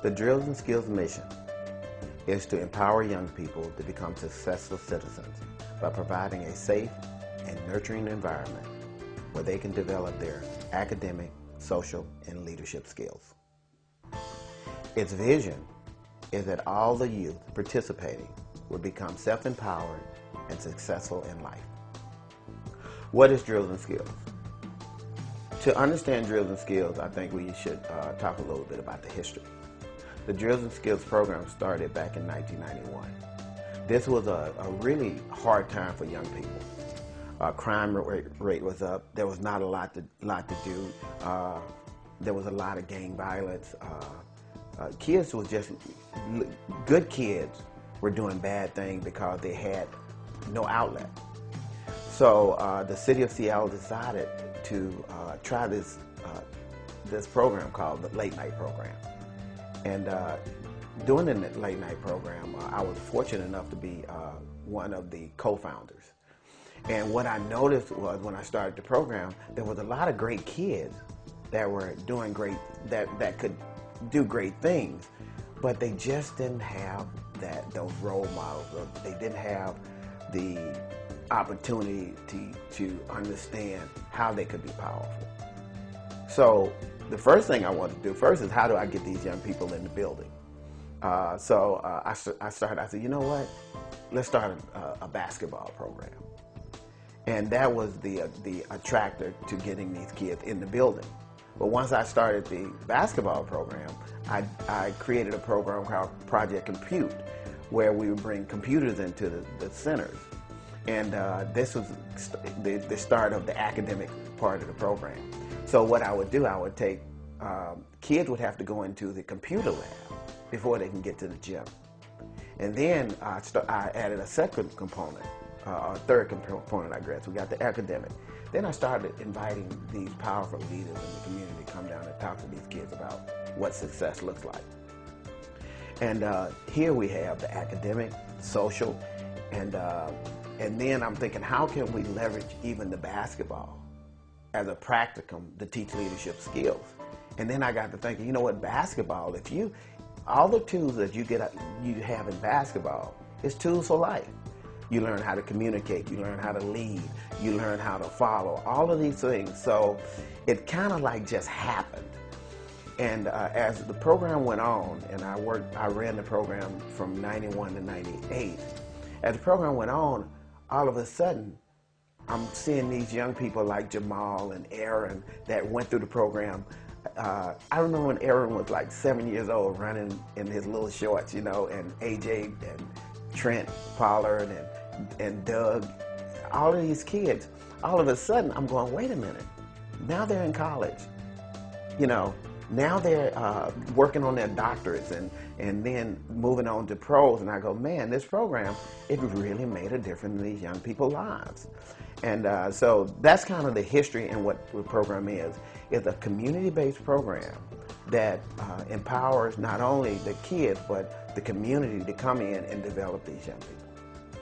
The Drills and Skills mission is to empower young people to become successful citizens by providing a safe and nurturing environment where they can develop their academic, social, and leadership skills. Its vision is that all the youth participating will become self-empowered and successful in life. What is Drills and Skills? To understand Drills and Skills, I think we should talk a little bit about the history. The Drills and Skills program started back in 1991. This was a really hard time for young people. Crime rate was up. There was not a lot to do. There was a lot of gang violence. Kids was just, good kids were doing bad things because they had no outlet. So the city of Seattle decided to try this program called the Late Night Program. And during the Late Night Program, I was fortunate enough to be one of the co-founders. And what I noticed was when I started the program, there was a lot of great kids that were doing great, that could do great things, but they just didn't have those role models. They didn't have the opportunity to understand how they could be powerful. So the first thing I wanted to do first is, how do I get these young people in the building? I said, you know what? Let's start a basketball program. And that was the attractor to getting these kids in the building. But once I started the basketball program, I created a program called Project Compute, where we would bring computers into the centers. And this was the start of the academic part of the program. So what I would do, I would take, kids would have to go into the computer lab before they can get to the gym. And then I added a second component, a third component, I guess. We got the academic. Then I started inviting these powerful leaders in the community to come down and talk to these kids about what success looks like. And here we have the academic, social, and then I'm thinking, how can we leverage even the basketball as a practicum to teach leadership skills? And then I got to thinking, you know what, basketball, all the tools that you have in basketball is tools for life. You learn how to communicate, you learn how to lead, you learn how to follow, all of these things. So it kind of like just happened. And as the program went on, and I ran the program from 91 to 98, as the program went on, all of a sudden, I'm seeing these young people like Jamal and Aaron that went through the program. I remember when Aaron was like 7 years old, running in his little shorts, you know, and AJ and Trent Pollard and Doug, all of these kids, all of a sudden I'm going, wait a minute, now they're in college, you know, now they're working on their doctorates and then moving on to pros, and I go, man, this program, it really made a difference in these young people's lives. And so that's kind of the history and what the program is. It's a community-based program that empowers not only the kids, but the community to come in and develop these young people.